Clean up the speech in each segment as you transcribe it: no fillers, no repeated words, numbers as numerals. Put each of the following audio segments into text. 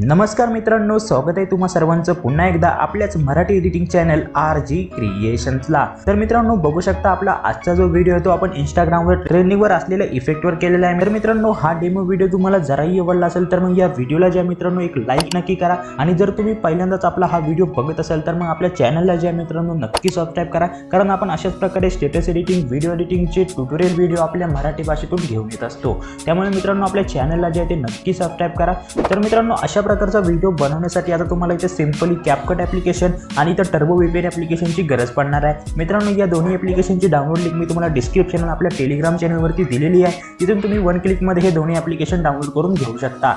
नमस्कार मित्रांनो, स्वागत आहे तुम्हा सर्वांचं पुन्हा एकदा आपल्याच मराठी एडिटिंग चॅनल RG क्रिएशन्सला। तर मित्रांनो बघू शकता आपला आजचा जो व्हिडिओ आहे तो आपण इंस्टाग्रामवर ट्रेंडिंगवर असलेल्या इफेक्टवर केलेला आहे। तर मित्रांनो हा डेमो व्हिडिओ तुम्हाला जराही आवडला असेल तर मग या व्हिडिओला ज्या मित्रांनो एक लाईक नक्की करा आणि जर तुम्ही पहिल्यांदाच आपला हा व्हिडिओ बघत असाल तर मग आपल्या चॅनलला ज्या मित्रांनो नक्की सबस्क्राइब करा, कारण आपण अशाच प्रकारे स्टेटस एडिटिंग, व्हिडिओ एडिटिंगचे ट्युटोरियल व्हिडिओ आपल्या मराठी भाषेतून घेऊन येत असतो। त्यामुळे मित्रांनो आपल्या चॅनलला जे आहे ते नक्की सबस्क्राइब करा। तर मित्रांनो अशा प्रकारचा व्हिडिओ बनवण्यासाठी आता तुम्हाला इथे सिंपली CapCut ॲप्लिकेशन आणि इथे टर्बो VPN ॲप्लिकेशनची गरज पडणार आहे। मित्रांनो या दोन्ही ॲप्लिकेशनची डाउनलोड लिंक मी तुम्हाला डिस्क्रिप्शनला आपल्या टेलिग्राम चॅनलवरती दिलेली आहे, तिथून तुम्ही 1 क्लिकमध्ये हे दोन्ही ॲप्लिकेशन डाउनलोड करून घेऊ शकता।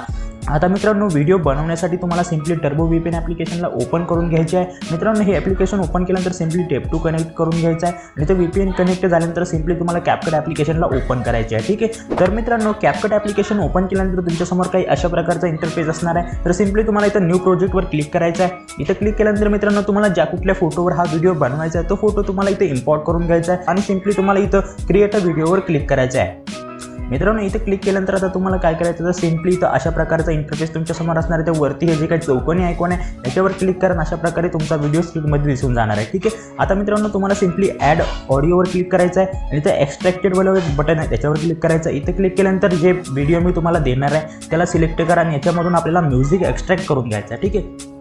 आता मित्रांनो व्हिडिओ बनवण्यासाठी तुम्हाला सिंपली टर्बो VPN ॲप्लिकेशनला ओपन करून घ्यायचे आहे। मित्रांनो हे ॲप्लिकेशन ओपन केल्यानंतर सिंपली टॅप टू कनेक्ट करून घ्यायचं आहे आणि ते VPN कनेक्ट झाल्यानंतर सिंपली तुम्हाला CapCut ॲप्लिकेशनला ओपन करायचे आहे। ठीक आहे, तर मित्रांनो CapCut ॲप्लिकेशन ओपन केल्यानंतर तुमच्यासमोर काही अशा प्रकारचा इंटरफेस असणार आहे। तर सिंपली तुम्हाला इथं न्यू प्रोजेक्टवर क्लिक करायचं आहे। इथं क्लिक केल्यानंतर मित्रांनो तुम्हाला ज्या कुठल्या फोटोवर हा व्हिडिओ बनवायचा आहे तो फोटो तुम्हाला इथे इम्पोर्ट करून घ्यायचा आहे आणि सिंपली तुम्हाला इथं क्रिएट अ व्हिडिओवर क्लिक करायचं आहे। मित्रांनो इथे क्लिक केल्यानंतर आता तुम्हाला काय करायचं तर सिंपली इथं अशा प्रकारचा इंटरफेस तुमच्या समोर असणार आहे। त्या वरती हे जे काही चौकोनी आयकॉन आहे याच्यावर क्लिक करून अशा प्रकारे तुमचा व्हिडिओ स्क्रीनमध्ये दिसून जाणार आहे। ठीक आहे, आता मित्रांनो तुम्हाला सिंपली ॲड ऑडिओवर क्लिक करायचं आहे आणि इथं एक्स्ट्रॅक्टेड वाला एक बटन आहे त्याच्यावर क्लिक करायचं। इथे क्लिक केल्यानंतर जे व्हिडिओ मी तुम्हाला देणार आहे त्याला सिलेक्ट करा आणि याच्यामधून आपल्याला म्युझिक एक्स्ट्रॅक्ट करून घ्यायचं आहे। ठीक आहे,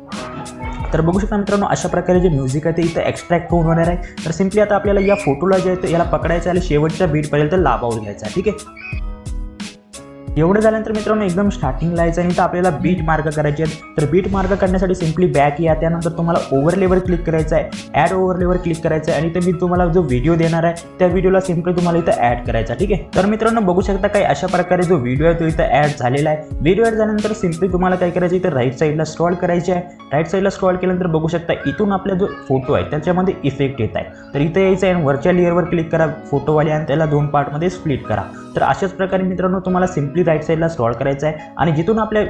तर बघू शकता मित्रांनो अशा प्रकारे जे म्युझिक आहे ते इथं एक्स्ट्रॅक्ट होऊन होणार आहे। तर सिंपली आता आपल्याला या फोटोला जे आहे याला पकडायचं आणि शेवटच्या बीटपर्यंत लांबवून घ्यायचं आहे। ठीक आहे, एवढं झाल्यानंतर मित्रांनो एकदम स्टार्टिंगला यायचं आणि इथं आपल्याला बीट मार्क करायचे आहेत। तर बीट मार्क करण्यासाठी सिंपली बॅक या, त्यानंतर तुम्हाला ओव्हरलेवर क्लिक करायचं आहे, ॲड ओव्हरलेवर क्लिक करायचं आहे आणि इथे मी तुम्हाला जो व्हिडिओ देणार आहे त्या व्हिडिओला सिंपली तुम्हाला इथं ॲड करायचा। ठीक आहे, तर मित्रांनो बघू शकता काही अशा प्रकारे जो व्हिडिओ आहे तो इथं ॲड झालेला आहे। व्हिडिओ ॲड झाल्यानंतर सिंपली तुम्हाला काय करायचं इथं राईट साईडला स्क्रॉल करायचे आहे। राईट साईडला स्क्रॉल केल्यानंतर बघू शकता इथून आपला जो फोटो आहे त्याच्यामध्ये इफेक्ट येत आहे। तर इथं यायचं आहे आणि वरच्या लेअरवर क्लिक करा फोटोवाले आणि त्याला 2 पार्टमध्ये स्प्लिट करा। तर अशाच प्रकारे मित्रांनो तुम्हाला सिंपली राईट साईडला स्क्रॉल करायचं आहे आणि जिथून आपल्या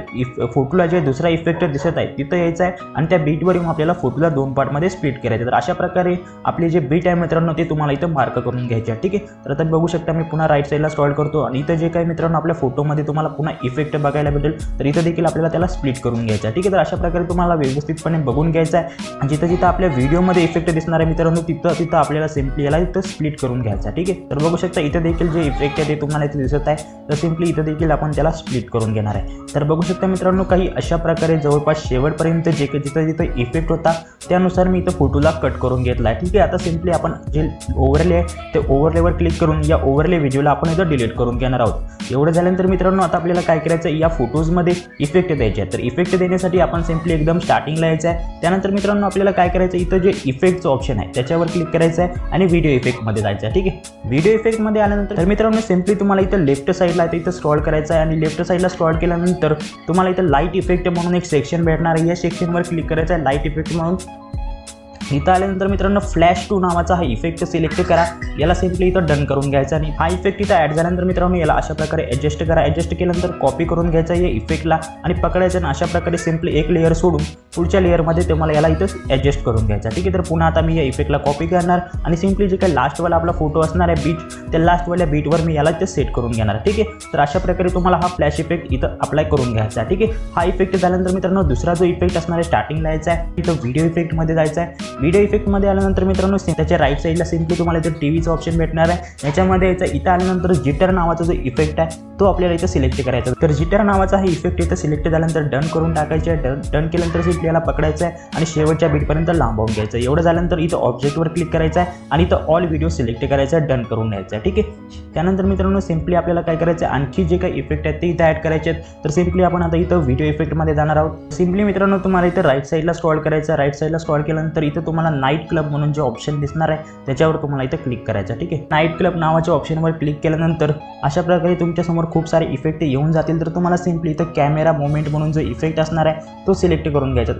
फोटोला जे दुसरा इफेक्ट दिसत आहे तिथं यायचं आहे आणि त्या बीटवर येऊन आपल्याला फोटोला 2 पार्टमध्ये स्प्लिट करायचं। तर अशा प्रकारे आपले जे बीट आहे मित्रांनो ते तुम्हाला इथं मार्क करून घ्यायचे आहे। ठीक आहे, तर आता बघू शकता मी पुन्हा राईट साईडला स्क्रॉल करतो आणि इथं जे काही मित्रांनो आपल्या फोटोमध्ये तुम्हाला पुन्हा इफेक्ट बघायला भेटेल तर इथं देखील आपल्याला त्याला स्प्लिट करून घ्यायचं आहे। ठीक आहे, तर अशा प्रकारे तुम्हाला व्यवस्थितपणे बघून घ्यायचं आहे आणि जिथं जिथं आपल्या व्हिडिओमध्ये इफेक्ट दिसणार आहे मित्रांनो तिथं आपल्याला सिंपली याला इथं स्प्लिट करून घ्यायचं आहे। ठीक आहे, तर बघू शकता इथं देखील जे इफेक्ट आहे ते तुम्हाला इथे दिसत आहे तर सिंपली इथं देखील आपण त्याला स्प्लिट करून घेणार आहे। तर बघू शकता मित्रांनो काही अशा प्रकारे जवळपास शेवटपर्यंत जे जिथं जिथं इफेक्ट होता त्यानुसार मी इथं फोटोला कट करून घेतला आहे। ठीक आहे, आता सिंपली आपण जे ओव्हरले आहे ते ओव्हरलेवर क्लिक करून या ओव्हरले व्हिडिओला आपण इथं डिलीट करून घेणार आहोत। एवढं झाल्यानंतर मित्रांनो आता आपल्याला काय करायचं या फोटोजमध्ये इफेक्ट द्यायचे आहेत। तर इफेक्ट देण्यासाठी आपण सिंपली एकदम स्टार्टिंगला यायचं आहे। त्यानंतर मित्रांनो आपल्याला काय करायचं इथं जे इफेक्टचं ऑप्शन आहे त्याच्यावर क्लिक करायचं आहे आणि व्हिडिओ इफेक्टमध्ये जायचं आहे। ठीक आहे, व्हिडिओ इफेक्टमध्ये आल्यानंतर मित्रांनो सिंपली तुम्हाला इथं लेफ्ट साईडला इथं स्क्रॉल करायचं आहे आणि लेफ्ट साईडला स्क्रॉल केल्यानंतर तुम्हाला इथं लाईट इफेक्ट म्हणून एक सेक्शन भेटणार आहे। या सेक्शनवर क्लिक करायचं आहे लाईट इफेक्ट म्हणून। इथं आल्यानंतर मित्रांनो फ्लॅश 2 नावाचा हा इफेक्ट सिलेक्ट करा, याला सिंपली इथं डन करून घ्यायचा आणि हा इफेक्ट इथं ॲड झाल्यानंतर मित्रांनो याला अशा प्रकारे ॲडजस्ट करा। ॲडजस्ट केल्यानंतर कॉपी करून घ्यायचा या इफेक्टला आणि पकडायचं आणि अशा प्रकारे सिंपली एक लेअर सोडून पुढच्या लेअरमध्ये तुम्हाला याला इथं ॲडजस्ट करून घ्यायचा। ठीक आहे, तर पुन्हा आता मी या इफेक्टला कॉपी करणार आणि सिंपली जे काही लास्टवाला आपला फोटो असणार आहे बीट त्या लास्टवाल्या बीटवर मी याला इथं सेट करून घेणार। ठीक आहे, तर अशा प्रकारे तुम्हाला हा फ्लॅश इफेक्ट इथं अप्लाय करून घ्यायचा। ठीक आहे, हा इफेक्ट झाल्यानंतर मित्रांनो दुसरा जो इफेक्ट असणार आहे स्टार्टिंगला यायचा आहे इथं व्हिडिओ इफेक्टमध्ये जायचं आहे। व्हिडिओ इफेक्टमध्ये नंतर मित्रांनो त्याच्या राईट साईडला सिंपली तुम्हाला इथे टीव्हीचा ऑप्शन भेटणार आहे। याच्यामध्ये यायचं इथं आल्यानंतर जिटर नावाचा जो इफेक्ट आहे तो आपल्याला इथं सिलेक्ट करायचा। तर जिटर नावाचा हा इफेक्ट इथं सिलेक्ट झाल्यानंतर डन करून टाकायचे आहे। डन केल्यानंतर सिंपली याला पकडायचं आहे आणि शेवटच्या बीटपर्यंत लांबवून घ्यायचं। एवढं झाल्यानंतर इथं ऑब्जेक्टवर क्लिक करायचं आहे आणि इथं ऑल व्हिडिओ सिलेक्ट करायचं आहे, डन करून घ्यायचं आहे। ठीक आहे, त्यानंतर मित्रांनो सिंपली आपल्याला काय करायचं आहे आणखी जे काही इफेक्ट आहेत ते इथं ॲड करायचे आहेत। तर सिंपली आपण आता इथं व्हिडिओ इफेक्टमध्ये जाणार आहोत। सिंपली मित्रांनो तुम्हाला इथं राईट साईडला स्क्रॉल करायचं। राईट साईडला स्क्रॉल केल्यानंतर इथं तुम्हाला नाईट क्लब म्हणून जे ऑप्शन दिसणार आहे त्याच्यावर तुम्हाला इथं क्लिक करायचं। ठीक आहे, नाईट क्लब नावाच्या ऑप्शनवर क्लिक केल्यानंतर अशा प्रकारे तुमच्यासमोर खूप सारे इफेक्ट येऊन जातील। तर तुम्हाला सिंपली इथं कॅमेरा मोमेंट म्हणून जो इफेक्ट असणार आहे तो सिलेक्ट करून घ्यायचा।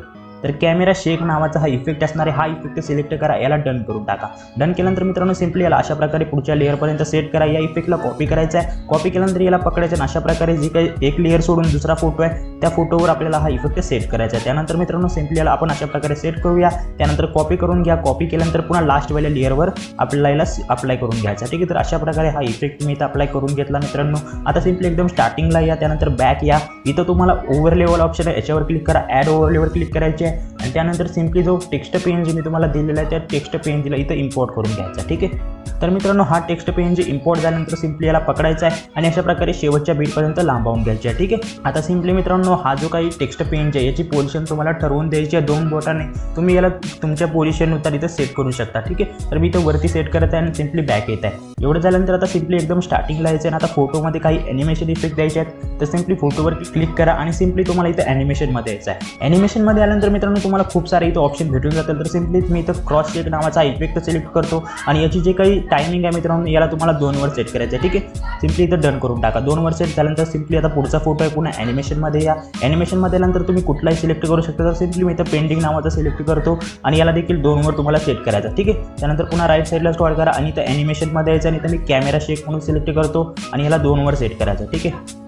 तर कॅमेरा शेक नावाचा हा इफेक्ट असणार आहे, हा इफेक्ट सिलेक्ट करा, याला डन करून टाका। डन केल्यानंतर मित्रांनो सिंपली याला अशा प्रकारे पुढच्या लेअरपर्यंत सेट करा। या इफेक्टला कॉपी करायचा आहे, कॉपी केल्यानंतर याला पकडायचं आणि अशा प्रकारे जी काही एक लेअर सोडून दुसरा फोटो आहे त्या फोटोवर आपल्याला हा इफेक्ट सेट करायचा आहे। त्यानंतर मित्रांनो सिंपली याला आपण अशा प्रकारे सेट करूया, त्यानंतर कॉपी करून घ्या। कॉपी केल्यानंतर पुन्हा लास्टवाल्या लेअरवर आपल्याला याला अप्लाय करून घ्यायचा, ठीक आहे। तर अशा प्रकारे हा इफेक्ट मी इथं अप्लाय करून घेतला मित्रांनो। आता सिंपली एकदम स्टार्टिंगला या, त्यानंतर बॅक या, इथं तुम्हाला ओव्हरलेवल ऑप्शन आहे, याच्यावर क्लिक करा, ॲड ओव्हरलेवर क्लिक करायचे आहे आणि त्यानंतर सिंपली जो टेक्स्ट PNG मी तुम्हाला दिलेला आहे त्या टेक्स्ट PNGला इथं इम्पोर्ट करून घ्यायचा, ठीक आहे। तर मित्रांनो हा टेक्स्ट PNG इम्पोर्ट झाल्यानंतर सिंपली याला पकडायचा आहे आणि अशा प्रकारे शेवटच्या बीटपर्यंत लांबवून घ्यायची आहे, ठीक आहे। आता सिंपली मित्रांनो हा जो काही टेक्स्ट PNG आहे याची पोझिशन तुम्हाला ठरवून द्यायची आहे, 2 बोटाने तुम्ही याला तुमच्या पोझिशननुसार इथं सेट करू शकता, ठीक आहे। तर मी इथं वरती सेट करत आहे आणि सिंपली बॅक येत आहे। एवढं झाल्यानंतर आता सिंपली एकदम स्टार्टिंगला यायचं आहे आणि आता फोटोमध्ये काही ॲनिमेशन इफेक्ट द्यायचे आहेत, तर सिंपली फोटोवरती क्लिक करा आणि सिंपली तुम्हाला इथं ॲनिमेशनमध्ये यायचं आहे। ॲनिमेशनमध्ये आल्यानंतर मित्रांनो तुम्हाला खूप सारे इथं ऑप्शन भेटून जातील, तर सिंपली मी इथं क्रॉस शेक नावाचा इफेक्ट सिलेक्ट करतो आणि याची जे काही टायमिंग आहे मित्रांनो याला तुम्हाला 2 वर सेट करायचं आहे, ठीक आहे। सिंपली इथं डन करून टाका। 2 वर सेट झाल्यानंतर सिंपली आता पुढचा फोटो आहे, पुन्हा ॲनिमेशनमध्ये या। ॲनिमेशनमध्ये आल्यानंतर तुम्ही कुठलाही सिलेक्ट करू शकता, तर सिंपली मी इथं पेंडिंग नावाचा सिलेक्ट करतो आणि याला देखील 2 वर तुम्हाला सेट करायचं, ठीक आहे। त्यानंतर पुन्हा राईट साईडला स्क्रॉल करा आणि इथं ॲनिमेशनमध्ये यायचं आणि इथं मी कॅमेरा शेक म्हणून सिलेक्ट करतो आणि याला 2 वर सेट करायचं, ठीक आहे।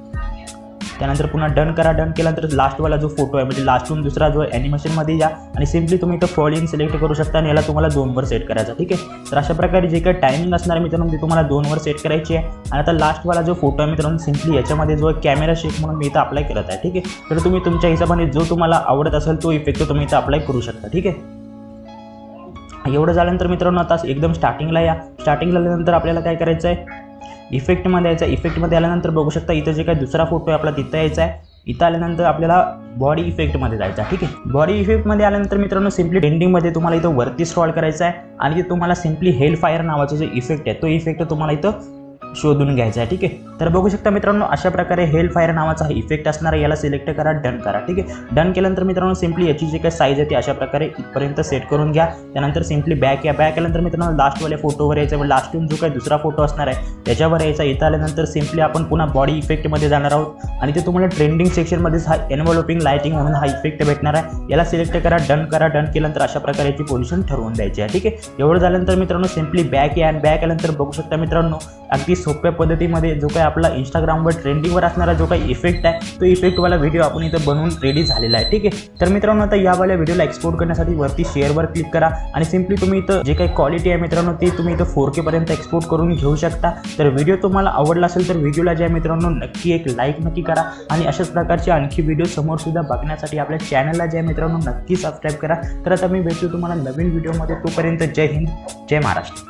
त्यानंतर पुन्हा डन करा। डन केल्यानंतर लास्टवाला जो फोटो आहे म्हणजे लास्टहून दुसरा जो ॲनिमेशनमध्ये या आणि सिंपली तुम्ही इथं फॉलोइंग सिलेक्ट करू शकता आणि याला तुम्हाला 2 वर सेट करायचा, ठीक आहे। तर अशा प्रकारे जे काही टायमिंग असणार आहे मित्रांनो ते तुम्हाला 2 वर सेट करायची आहे आणि आता लास्टवाला जो फोटो आहे मित्रांनो सिंपली याच्यामध्ये जो कॅमेरा शेक म्हणून मी इथं अप्लाय करत आहे, ठीक आहे। तर तुम्ही तुमच्या हिशोबाने जो तुम्हाला आवडत असेल तो इफेक्ट तुम्ही इथं अप्लाय करू शकता, ठीक आहे। एवढं झाल्यानंतर मित्रांनो आता एकदम स्टार्टिंगला या। स्टार्टिंगला आल्यानंतर आपल्याला काय करायचं आहे, इफेक्टमध्ये यायचं। इफेक्टमध्ये आल्यानंतर बघू शकता इथं जे काही दुसरा फोटो आहे आपला तिथं यायचा आहे। इथं आल्यानंतर आपल्याला बॉडी इफेक्टमध्ये जायचं, ठीक आहे। बॉडी इफेक्टमध्ये आल्यानंतर मित्रांनो सिंपली ट्रेंडिंगमध्ये तुम्हाला इथं वरती स्क्रॉल करायचं आहे आणि तुम्हाला सिंपली हेल फायर नावाचा जो इफेक्ट आहे तो इफेक्ट तुम्हाला इथं शोधून घ्यायचा आहे, ठीक आहे। तर बघू शकता मित्रांनो अशा प्रकारे हेल फायर नावाचा हा इफेक्ट असणार आहे, याला सिलेक्ट करा, डन करा, ठीक आहे। डन केल्यानंतर मित्रांनो सिंपली याची जी काही साईज आहे ती अशा प्रकारे इथपर्यंत सेट करून घ्या। त्यानंतर सिंपली बॅक या। बॅक आल्यानंतर मित्रांनो लास्टवाल्या फोटोवर यायचं, लास्टहून जो काही दुसरा फोटो असणार आहे त्याच्यावर यायचा। इथं आल्यानंतर सिंपली आपण पुन्हा बॉडी इफेक्टमध्ये जाणार आहोत आणि ते तुम्हाला ट्रेंडिंग सेक्शनमध्येच हा एनव्हलपिंग लाइटिंग म्हणून हा इफेक्ट भेटणार आहे, याला सिलेक्ट करा, डन करा। डन केल्यानंतर अशा प्रकारे याची पोझिशन ठरवून द्यायची आहे, ठीक आहे। एवढं झाल्यानंतर मित्रांनो सिंपली बॅक या आणि बॅक आल्यानंतर बघू शकता मित्रांनो अगदी सोप्या पद्धतीमध्ये जो काही आपला इंस्टाग्रामवर ट्रेंडिंगवर असणारा जो काही इफेक्ट आहे तो इफेक्टवाला व्हिडिओ आपण इथं बनवून रेडी झालेला आहे, ठीक आहे। तर मित्रांनो आता यावाल्या व्हिडिओला एक्सपोर्ट करण्यासाठी वरती शेअरवर क्लिक करा आणि सिंपली तुम्ही इथं जे काही क्वालिटी आहे मित्रांनो ती तुम्ही इथं 4K पर्यंत एक्सपोर्ट करून घेऊ शकता। तर व्हिडिओ तुम्हाला आवडला असेल तर व्हिडिओला जे आहे मित्रांनो नक्की एक लाईक नक्की करा आणि अशाच प्रकारचे आणखी व्हिडिओ समोर सुद्धा बघण्यासाठी आपल्या चॅनलला जे आहे मित्रांनो नक्की सबस्क्राईब करा। तर आता मी भेटतो तुम्हाला नवीन व्हिडिओमध्ये, तोपर्यंत जय हिंद, जय महाराष्ट्र।